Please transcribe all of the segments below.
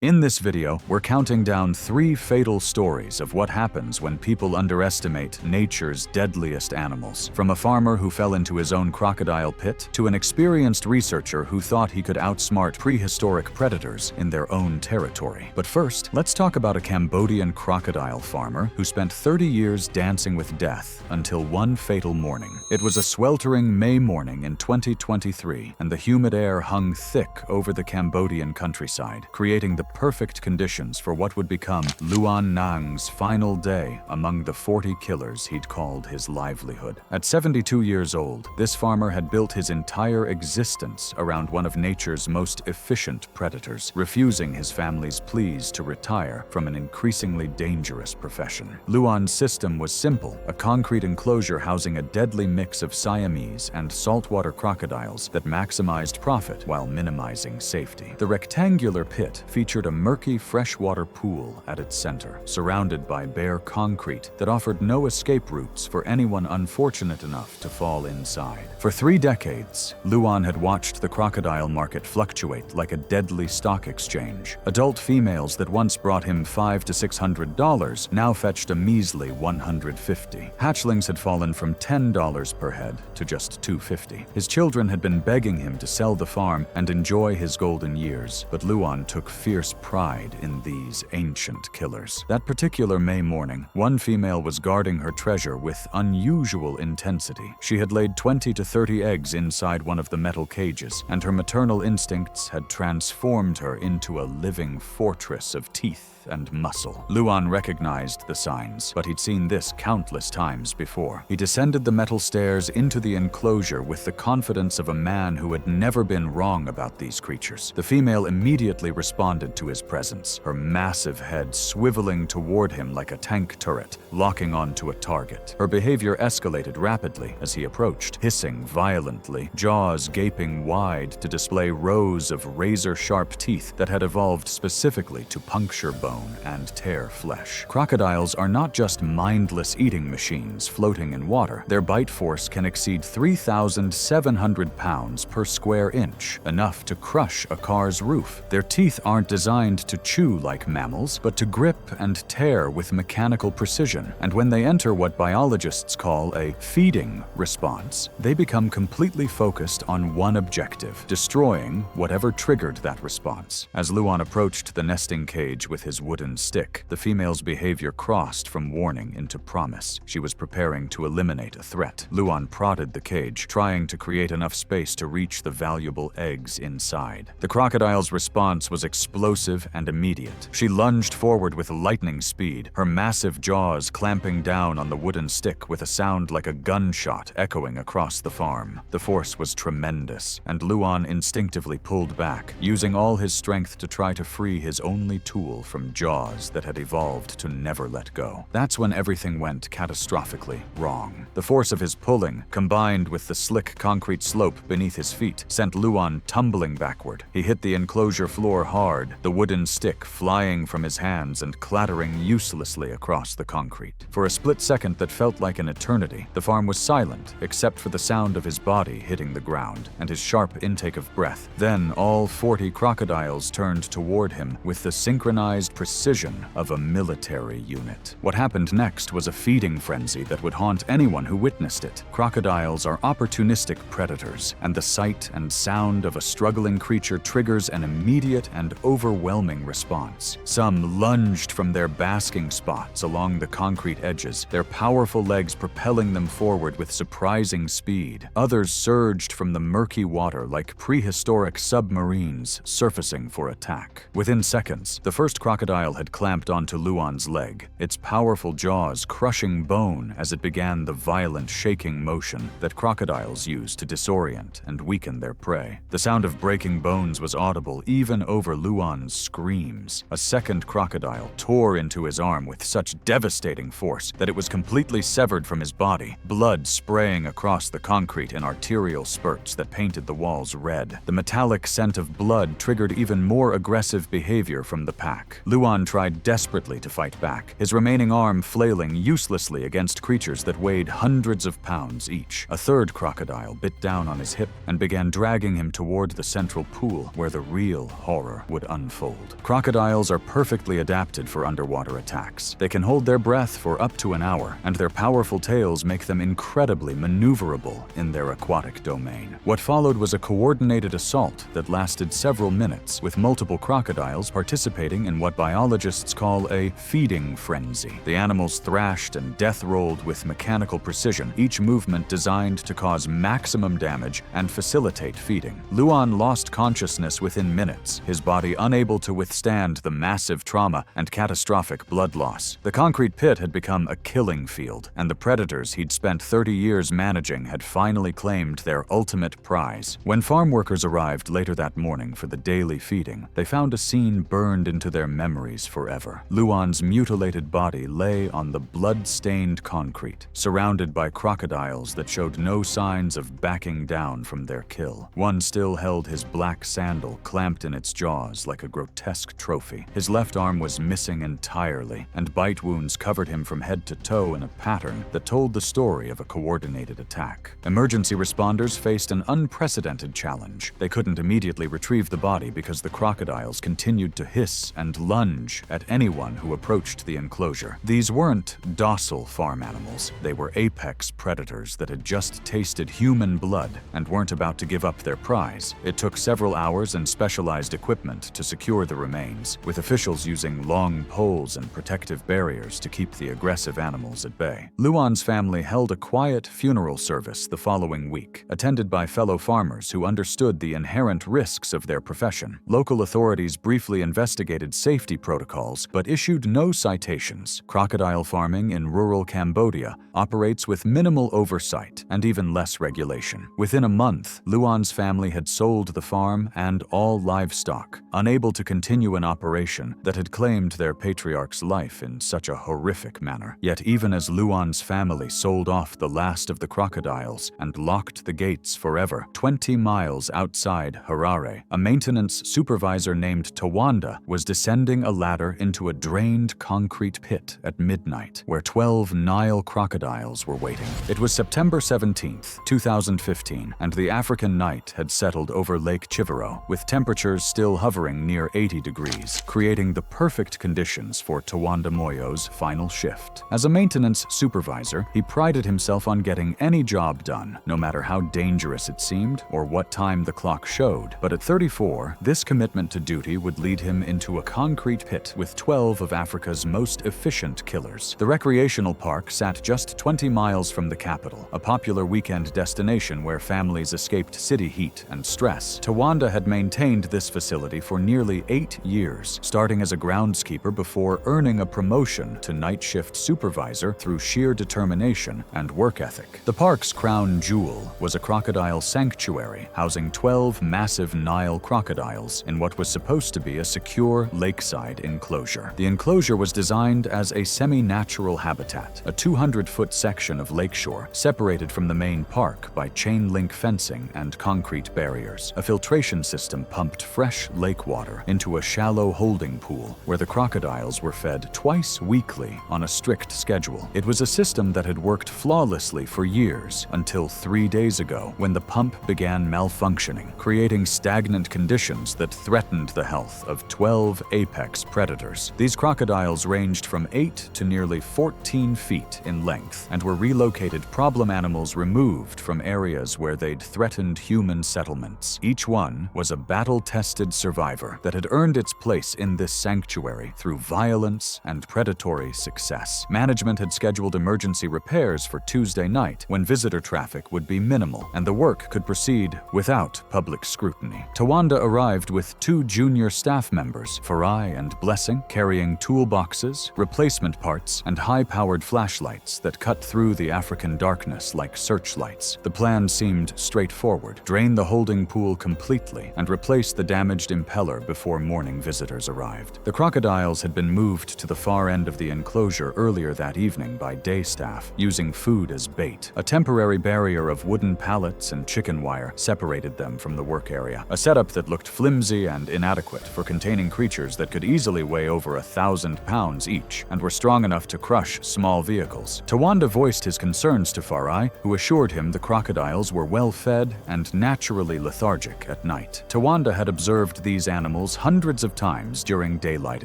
In this video, we're counting down 3 fatal stories of what happens when people underestimate nature's deadliest animals. From a farmer who fell into his own crocodile pit, to an experienced researcher who thought he could outsmart prehistoric predators in their own territory. But first, let's talk about a Cambodian crocodile farmer who spent 30 years dancing with death until one fatal morning. It was a sweltering May morning in 2023, and the humid air hung thick over the Cambodian countryside, creating the perfect conditions for what would become Luan Nang's final day among the 40 killers he'd called his livelihood. At 72 years old, this farmer had built his entire existence around one of nature's most efficient predators, refusing his family's pleas to retire from an increasingly dangerous profession. Luan's system was simple, a concrete enclosure housing a deadly mix of Siamese and saltwater crocodiles that maximized profit while minimizing safety. The rectangular pit featured a murky freshwater pool at its center, surrounded by bare concrete that offered no escape routes for anyone unfortunate enough to fall inside. For 3 decades, Luan had watched the crocodile market fluctuate like a deadly stock exchange. Adult females that once brought him $500 to $600 now fetched a measly $150. Hatchlings had fallen from $10 per head to just $250. His children had been begging him to sell the farm and enjoy his golden years, but Luan took fierce pride in these ancient killers. That particular May morning, one female was guarding her treasure with unusual intensity. She had laid 20 to 30 eggs inside one of the metal cages, and her maternal instincts had transformed her into a living fortress of teeth and muscle. Luan recognized the signs, but he'd seen this countless times before. He descended the metal stairs into the enclosure with the confidence of a man who had never been wrong about these creatures. The female immediately responded to his presence, her massive head swiveling toward him like a tank turret, locking onto a target. Her behavior escalated rapidly as he approached, hissing violently, jaws gaping wide to display rows of razor-sharp teeth that had evolved specifically to puncture bone and tear flesh. Crocodiles are not just mindless eating machines floating in water. Their bite force can exceed 3,700 pounds per square inch, enough to crush a car's roof. Their teeth aren't designed to chew like mammals, but to grip and tear with mechanical precision. And when they enter what biologists call a feeding response, they become completely focused on one objective: destroying whatever triggered that response. As Luan approached the nesting cage with his wooden stick, the female's behavior crossed from warning into promise. She was preparing to eliminate a threat. Luan prodded the cage, trying to create enough space to reach the valuable eggs inside. The crocodile's response was explosive and immediate. She lunged forward with lightning speed, her massive jaws clamping down on the wooden stick with a sound like a gunshot echoing across the farm. The force was tremendous, and Luan instinctively pulled back, using all his strength to try to free his only tool from jaws that had evolved to never let go. That's when everything went catastrophically wrong. The force of his pulling, combined with the slick concrete slope beneath his feet, sent Luan tumbling backward. He hit the enclosure floor hard, the wooden stick flying from his hands and clattering uselessly across the concrete. For a split second that felt like an eternity, the farm was silent, except for the sound of his body hitting the ground and his sharp intake of breath. Then all 40 crocodiles turned toward him with the synchronized precision of a military unit. What happened next was a feeding frenzy that would haunt anyone who witnessed it. Crocodiles are opportunistic predators, and the sight and sound of a struggling creature triggers an immediate and overwhelming response. Some lunged from their basking spots along the concrete edges, their powerful legs propelling them forward with surprising speed. Others surged from the murky water like prehistoric submarines surfacing for attack. Within seconds, the first crocodile had clamped onto Luan's leg, its powerful jaws crushing bone as it began the violent shaking motion that crocodiles use to disorient and weaken their prey. The sound of breaking bones was audible even over Luan's screams. A second crocodile tore into his arm with such devastating force that it was completely severed from his body, blood spraying across the concrete in arterial spurts that painted the walls red. The metallic scent of blood triggered even more aggressive behavior from the pack. Luan tried desperately to fight back, his remaining arm flailing uselessly against creatures that weighed hundreds of pounds each. A third crocodile bit down on his hip and began dragging him toward the central pool where the real horror would unfold. unfold. Crocodiles are perfectly adapted for underwater attacks. They can hold their breath for up to an hour, and their powerful tails make them incredibly maneuverable in their aquatic domain. What followed was a coordinated assault that lasted several minutes, with multiple crocodiles participating in what biologists call a feeding frenzy. The animals thrashed and death-rolled with mechanical precision, each movement designed to cause maximum damage and facilitate feeding. Luan lost consciousness within minutes, his body unable to withstand the massive trauma and catastrophic blood loss. The concrete pit had become a killing field, and the predators he'd spent 30 years managing had finally claimed their ultimate prize. When farm workers arrived later that morning for the daily feeding, they found a scene burned into their memories forever. Luan's mutilated body lay on the blood-stained concrete, surrounded by crocodiles that showed no signs of backing down from their kill. One still held his black sandal clamped in its jaws like a grotesque trophy. His left arm was missing entirely, and bite wounds covered him from head to toe in a pattern that told the story of a coordinated attack. Emergency responders faced an unprecedented challenge. They couldn't immediately retrieve the body because the crocodiles continued to hiss and lunge at anyone who approached the enclosure. These weren't docile farm animals. They were apex predators that had just tasted human blood and weren't about to give up their prize. It took several hours and specialized equipment to secure the remains, with officials using long poles and protective barriers to keep the aggressive animals at bay. Luan's family held a quiet funeral service the following week, attended by fellow farmers who understood the inherent risks of their profession. Local authorities briefly investigated safety protocols but issued no citations. Crocodile farming in rural Cambodia operates with minimal oversight and even less regulation. Within a month, Luan's family had sold the farm and all livestock, unable to continue an operation that had claimed their patriarch's life in such a horrific manner. Yet even as Luan's family sold off the last of the crocodiles and locked the gates forever, 20 miles outside Harare, a maintenance supervisor named Tawanda was descending a ladder into a drained concrete pit at midnight, where 12 Nile crocodiles were waiting. It was September 17th, 2015, and the African night had settled over Lake Chivero, with temperatures still hovering near 80 degrees, creating the perfect conditions for Tawanda Moyo's final shift. As a maintenance supervisor, he prided himself on getting any job done, no matter how dangerous it seemed or what time the clock showed. But at 34, this commitment to duty would lead him into a concrete pit with 12 of Africa's most efficient killers. The recreational park sat just 20 miles from the capital, a popular weekend destination where families escaped city heat and stress. Tawanda had maintained this facility for nearly 8 years, starting as a groundskeeper before earning a promotion to night shift supervisor through sheer determination and work ethic. The park's crown jewel was a crocodile sanctuary housing 12 massive Nile crocodiles in what was supposed to be a secure lakeside enclosure. The enclosure was designed as a semi-natural habitat, a 200-foot section of lakeshore separated from the main park by chain-link fencing and concrete barriers. A filtration system pumped fresh lake water into a shallow holding pool where the crocodiles were fed twice weekly on a strict schedule. It was a system that had worked flawlessly for years until 3 days ago when the pump began malfunctioning, creating stagnant conditions that threatened the health of 12 apex predators. These crocodiles ranged from 8 to nearly 14 feet in length and were relocated problem animals removed from areas where they'd threatened human settlements. Each one was a battle-tested survivor that had earned its place in this sanctuary through violence and predatory success. Management had scheduled emergency repairs for Tuesday night when visitor traffic would be minimal and the work could proceed without public scrutiny. Tawanda arrived with 2 junior staff members, Farai and Blessing, carrying toolboxes, replacement parts, and high-powered flashlights that cut through the African darkness like searchlights. The plan seemed straightforward: drain the holding pool completely and replace the damaged impeller before morning visitors arrived. The crocodiles had been moved to the far end of the enclosure earlier that evening by day staff, using food as bait. A temporary barrier of wooden pallets and chicken wire separated them from the work area, a setup that looked flimsy and inadequate for containing creatures that could easily weigh over 1,000 pounds each and were strong enough to crush small vehicles. Tawanda voiced his concerns to Farai, who assured him the crocodiles were well fed and naturally lethargic at night. Tawanda had observed these animals animals hundreds of times during daylight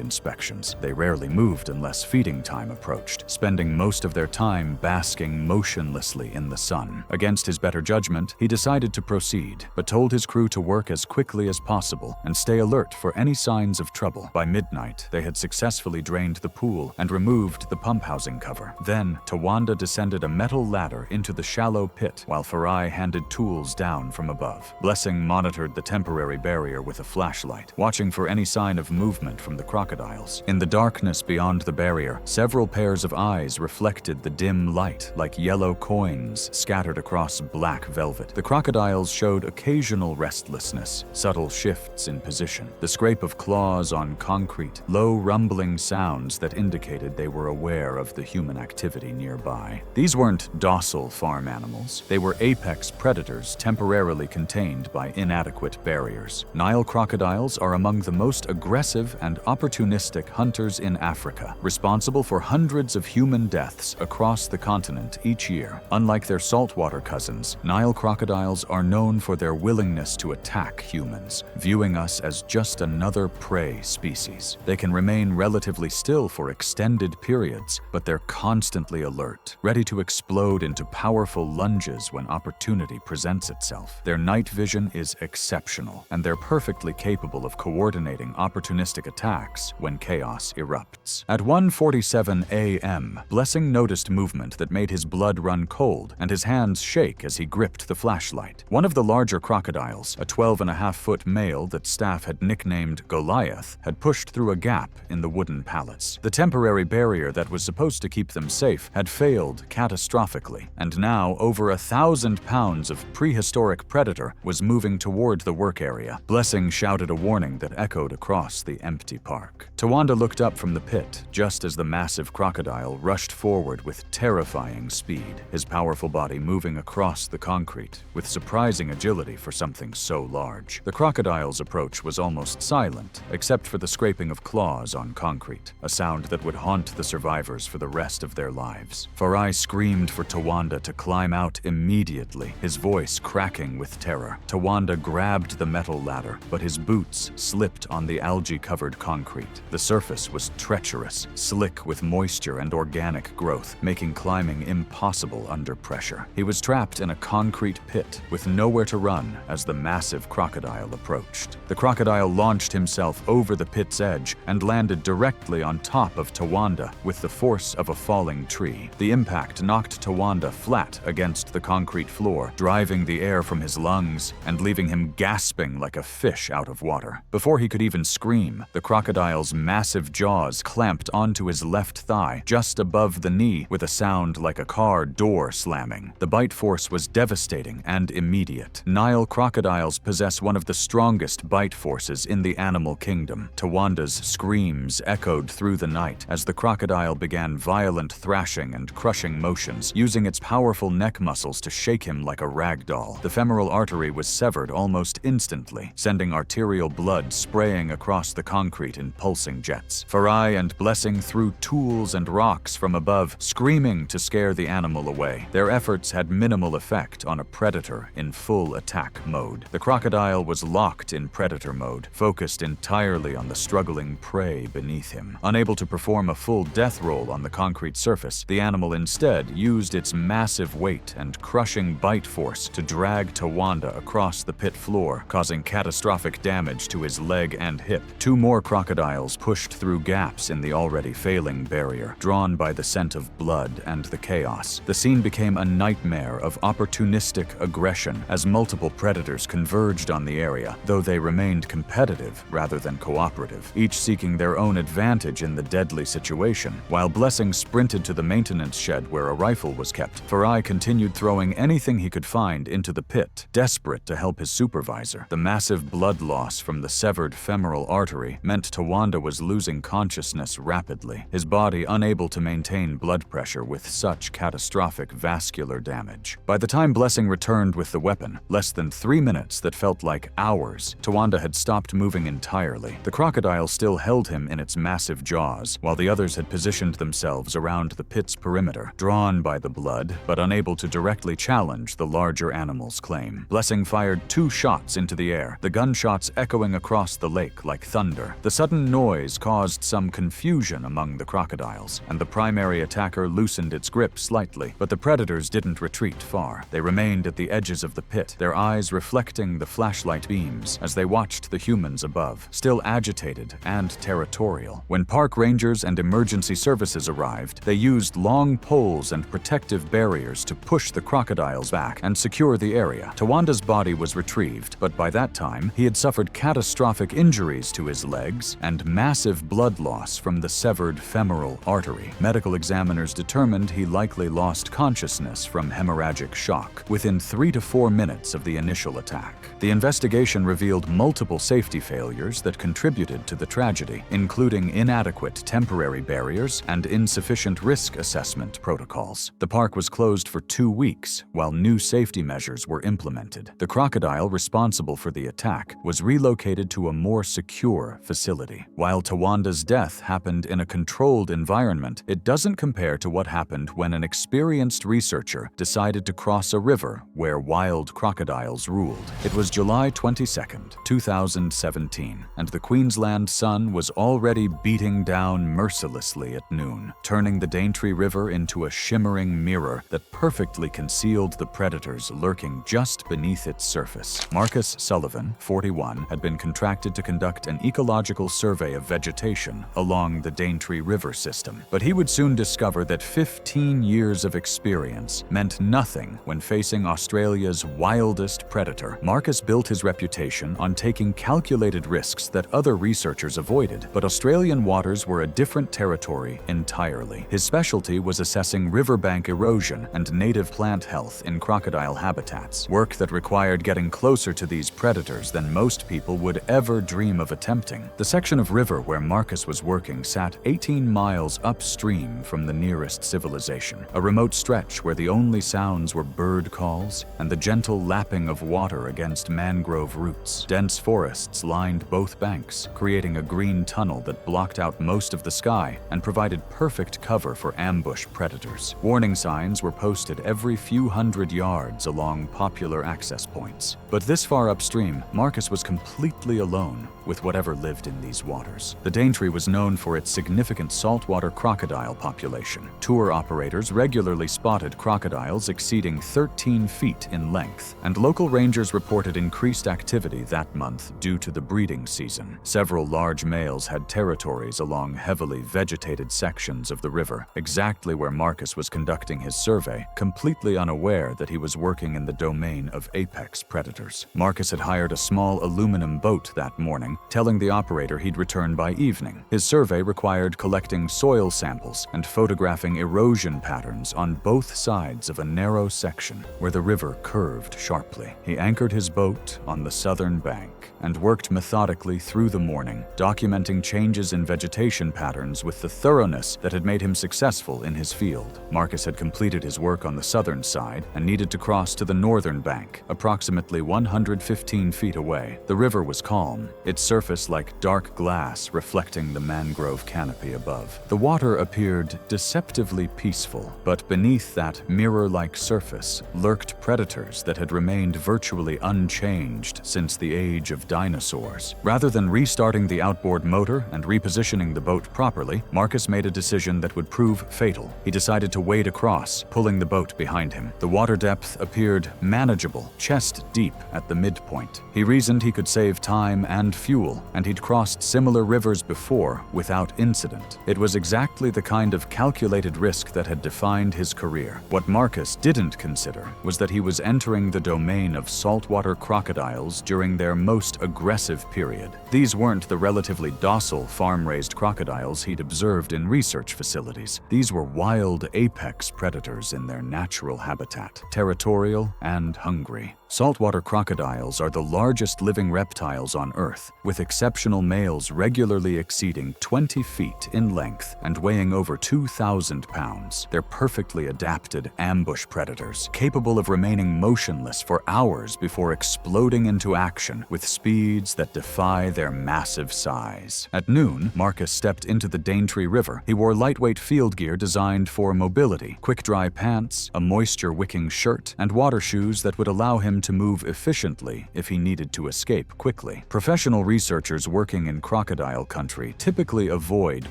inspections. They rarely moved unless feeding time approached, spending most of their time basking motionlessly in the sun. Against his better judgment, he decided to proceed, but told his crew to work as quickly as possible and stay alert for any signs of trouble. By midnight, they had successfully drained the pool and removed the pump housing cover. Then, Tawanda descended a metal ladder into the shallow pit, while Farai handed tools down from above. Blessing monitored the temporary barrier with a flashlight, watching for any sign of movement from the crocodiles. In the darkness beyond the barrier, several pairs of eyes reflected the dim light like yellow coins scattered across black velvet. The crocodiles showed occasional restlessness, subtle shifts in position, the scrape of claws on concrete, low rumbling sounds that indicated they were aware of the human activity nearby. These weren't docile farm animals. They were apex predators temporarily contained by inadequate barriers. Nile crocodiles are among the most aggressive and opportunistic hunters in Africa, responsible for hundreds of human deaths across the continent each year. Unlike their saltwater cousins, Nile crocodiles are known for their willingness to attack humans, viewing us as just another prey species. They can remain relatively still for extended periods, but they're constantly alert, ready to explode into powerful lunges when opportunity presents itself. Their night vision is exceptional, and they're perfectly capable of coordinating opportunistic attacks when chaos erupts. At 1:47 a.m., Blessing noticed movement that made his blood run cold and his hands shake as he gripped the flashlight. One of the larger crocodiles, a 12.5-foot male that staff had nicknamed Goliath, had pushed through a gap in the wooden pallets. The temporary barrier that was supposed to keep them safe had failed catastrophically, and now over 1,000 pounds of prehistoric predator was moving toward the work area. Blessing shouted a warning that echoed across the empty park. Tawanda looked up from the pit just as the massive crocodile rushed forward with terrifying speed, his powerful body moving across the concrete with surprising agility for something so large. The crocodile's approach was almost silent, except for the scraping of claws on concrete, a sound that would haunt the survivors for the rest of their lives. Farai screamed for Tawanda to climb out immediately, his voice cracking with terror. Tawanda grabbed the metal ladder, but his boots slipped on the algae-covered concrete. The surface was treacherous, slick with moisture and organic growth, making climbing impossible under pressure. He was trapped in a concrete pit with nowhere to run as the massive crocodile approached. The crocodile launched himself over the pit's edge and landed directly on top of Tawanda with the force of a falling tree. The impact knocked Tawanda flat against the concrete floor, driving the air from his lungs and leaving him gasping like a fish out of water. Before he could even scream, the crocodile's massive jaws clamped onto his left thigh, just above the knee, with a sound like a car door slamming. The bite force was devastating and immediate. Nile crocodiles possess one of the strongest bite forces in the animal kingdom. Tawanda's screams echoed through the night as the crocodile began violent thrashing and crushing motions, using its powerful neck muscles to shake him like a rag doll. The femoral artery was severed almost instantly, sending arterial blood spraying across the concrete in pulsing jets. Farai and Blessing threw tools and rocks from above, screaming to scare the animal away. Their efforts had minimal effect on a predator in full attack mode. The crocodile was locked in predator mode, focused entirely on the struggling prey beneath him. Unable to perform a full death roll on the concrete surface, the animal instead used its massive weight and crushing bite force to drag Tawanda across the pit floor, causing catastrophic damage to his leg and hip. Two more crocodiles pushed through gaps in the already failing barrier, drawn by the scent of blood and the chaos. The scene became a nightmare of opportunistic aggression as multiple predators converged on the area, though they remained competitive rather than cooperative, each seeking their own advantage in the deadly situation. While Blessing sprinted to the maintenance shed where a rifle was kept, Farai continued throwing anything he could find into the pit, desperate to help his supervisor. The massive blood loss from the severed femoral artery meant Tawanda was losing consciousness rapidly, his body unable to maintain blood pressure with such catastrophic vascular damage. By the time Blessing returned with the weapon, less than 3 minutes that felt like hours, Tawanda had stopped moving entirely. The crocodile still held him in its massive jaws, while the others had positioned themselves around the pit's perimeter, drawn by the blood, but unable to directly challenge the larger animal's claim. Blessing fired 2 shots into the air, the gunshots echoing across across the lake like thunder. The sudden noise caused some confusion among the crocodiles, and the primary attacker loosened its grip slightly, but the predators didn't retreat far. They remained at the edges of the pit, their eyes reflecting the flashlight beams as they watched the humans above, still agitated and territorial. When park rangers and emergency services arrived, they used long poles and protective barriers to push the crocodiles back and secure the area. Tawanda's body was retrieved, but by that time, he had suffered catastrophic injuries to his legs and massive blood loss from the severed femoral artery. Medical examiners determined he likely lost consciousness from hemorrhagic shock within 3 to 4 minutes of the initial attack. The investigation revealed multiple safety failures that contributed to the tragedy, including inadequate temporary barriers and insufficient risk assessment protocols. The park was closed for 2 weeks while new safety measures were implemented. The crocodile responsible for the attack was relocated to a more secure facility. While Tawanda's death happened in a controlled environment, it doesn't compare to what happened when an experienced researcher decided to cross a river where wild crocodiles ruled. It was July 22nd, 2017, and the Queensland sun was already beating down mercilessly at noon, turning the Daintree River into a shimmering mirror that perfectly concealed the predators lurking just beneath its surface. Marcus Sullivan, 41, had been contracted to conduct an ecological survey of vegetation along the Daintree River system, but he would soon discover that 15 years of experience meant nothing when facing Australia's wildest predator. Marcus built his reputation on taking calculated risks that other researchers avoided, but Australian waters were a different territory entirely. His specialty was assessing riverbank erosion and native plant health in crocodile habitats, work that required getting closer to these predators than most people would ever dream of attempting. The section of river where Marcus was working sat 18 miles upstream from the nearest civilization, a remote stretch where the only sounds were bird calls and the gentle lapping of water against mangrove roots. Dense forests lined both banks, creating a green tunnel that blocked out most of the sky and provided perfect cover for ambush predators. Warning signs were posted every few hundred yards along popular access points. But this far upstream, Marcus was completely alone with whatever lived in these waters. The Daintree was known for its significant saltwater crocodile population. Tour operators regularly spotted crocodiles exceeding 13 feet in length, and local rangers reported increased activity that month due to the breeding season. Several large males had territories along heavily vegetated sections of the river, exactly where Marcus was conducting his survey, completely unaware that he was working in the domain of apex predators. Marcus had hired a small aluminum boat that morning, telling the operator he'd return by evening. His survey required collecting soil samples and photographing erosion patterns on both sides of a narrow section where the river curved sharply. He anchored his boat on the southern bank and worked methodically through the morning, documenting changes in vegetation patterns with the thoroughness that had made him successful in his field. Marcus had completed his work on the southern side and needed to cross to the northern bank, approximately 115 feet away. The river was calm, its surface like dark glass reflecting the mangrove canopy above. The water appeared deceptively peaceful, but beneath that mirror-like surface lurked predators that had remained virtually unchanged since the age of dinosaurs. Rather than restarting the outboard motor and repositioning the boat properly, Marcus made a decision that would prove fatal. He decided to wade across, pulling the boat behind him. The water depth appeared manageable, chest deep at the midpoint. He reasoned he could save time and fuel, and he'd crossed similar rivers before without incident. It was exactly the kind of calculated risk that had defined his career. What Marcus didn't consider was that he was entering the domain of saltwater crocodiles during their most aggressive period. These weren't the relatively docile farm-raised crocodiles he'd observed in research facilities. These were wild apex predators in their natural habitat, territorial and hungry. Saltwater crocodiles are the largest living reptiles on Earth, with exceptional males regularly exceeding 20 feet in length and weighing over 2,000 pounds. They're perfectly adapted ambush predators, capable of remaining motionless for hours before exploding into action with speeds that defy their massive size. At noon, Marcus stepped into the Daintree River. He wore lightweight field gear designed for mobility, quick-dry pants, a moisture-wicking shirt, and water shoes that would allow him to move efficiently if he needed to escape quickly. carefully. Professional researchers working in crocodile country typically avoid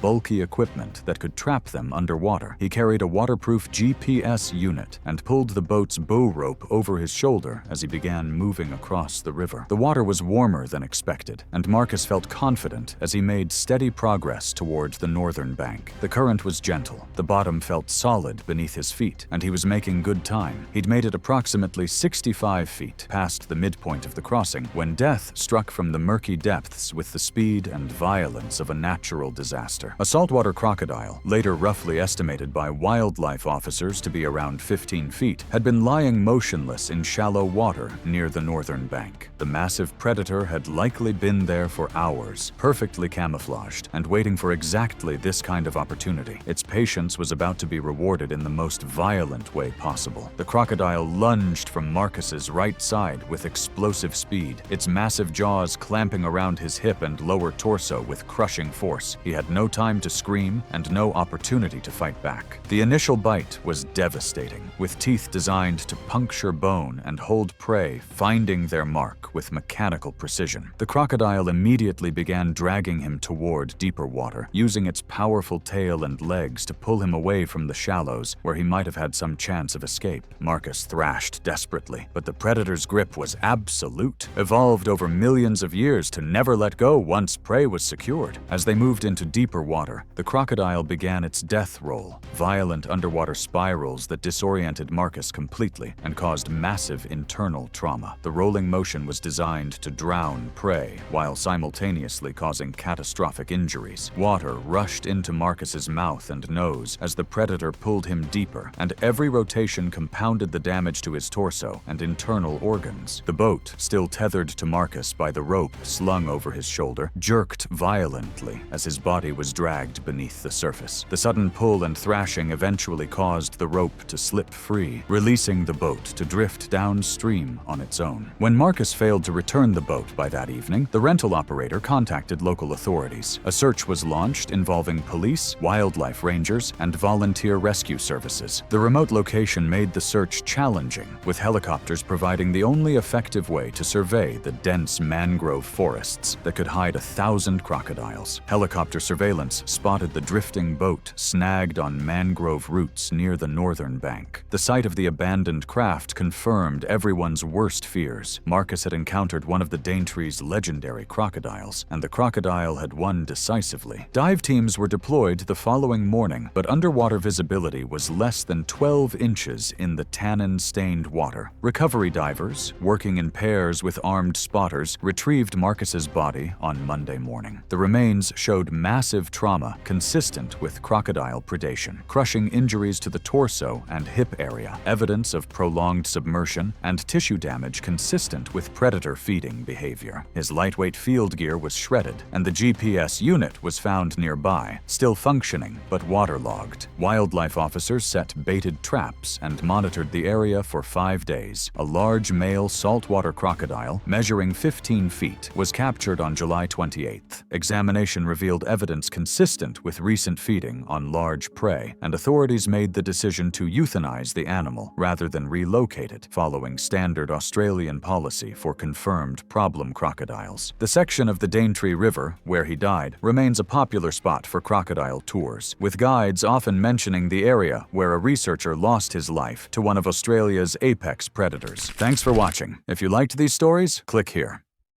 bulky equipment that could trap them underwater. He carried a waterproof GPS unit and pulled the boat's bow rope over his shoulder as he began moving across the river. The water was warmer than expected, and Marcus felt confident as he made steady progress towards the northern bank. The current was gentle, the bottom felt solid beneath his feet, and he was making good time. He'd made it approximately 65 feet past the midpoint of the crossing when death struck from the murky depths with the speed and violence of a natural disaster. A saltwater crocodile, later roughly estimated by wildlife officers to be around 15 feet, had been lying motionless in shallow water near the northern bank. The massive predator had likely been there for hours, perfectly camouflaged, and waiting for exactly this kind of opportunity. Its patience was about to be rewarded in the most violent way possible. The crocodile lunged from Marcus's right side with explosive speed, its massive jaws clamping around his hip and lower torso with crushing force. He had no time to scream and no opportunity to fight back. The initial bite was devastating, with teeth designed to puncture bone and hold prey, finding their mark with mechanical precision. The crocodile immediately began dragging him toward deeper water, using its powerful tail and legs to pull him away from the shallows where he might have had some chance of escape. Marcus thrashed desperately, but the predator's grip was absolute, evolved over millions of years to never let go once prey was secured. As they moved into deeper water, the crocodile began its death roll, violent underwater spirals that disoriented Marcus completely and caused massive internal trauma. The rolling motion was designed to drown prey while simultaneously causing catastrophic injuries. Water rushed into Marcus's mouth and nose as the predator pulled him deeper, and every rotation compounded the damage to his torso and internal organs. The boat, still tethered to Marcus by the rope slung over his shoulder, jerked violently as his body was dragged beneath the surface. The sudden pull and thrashing eventually caused the rope to slip free, releasing the boat to drift downstream on its own. When Marcus failed to return the boat by that evening, the rental operator contacted local authorities. A search was launched involving police, wildlife rangers, and volunteer rescue services. The remote location made the search challenging, with helicopters providing the only effective way to survey the dense mangrove forests that could hide 1,000 crocodiles. Helicopter surveillance spotted the drifting boat snagged on mangrove roots near the northern bank. The sight of the abandoned craft confirmed everyone's worst fears. Marcus had encountered one of the Daintree's legendary crocodiles, and the crocodile had won decisively. Dive teams were deployed the following morning, but underwater visibility was less than 12 inches in the tannin-stained water. Recovery divers, working in pairs with armed spotters, retrieved Marcus's body on Monday morning. The remains showed massive trauma consistent with crocodile predation, crushing injuries to the torso and hip area, evidence of prolonged submersion, and tissue damage consistent with predator feeding behavior. His lightweight field gear was shredded, and the GPS unit was found nearby, still functioning but waterlogged. Wildlife officers set baited traps and monitored the area for 5 days. A large male saltwater crocodile, measuring 15 feet, was captured on July 28th. Examination revealed evidence consistent with recent feeding on large prey, and authorities made the decision to euthanize the animal rather than relocate it, following standard Australian policy for confirmed problem crocodiles. The section of the Daintree River, where he died, remains a popular spot for crocodile tours, with guides often mentioning the area where a researcher lost his life to one of Australia's apex predators. Thanks for watching. If you liked these stories, click here.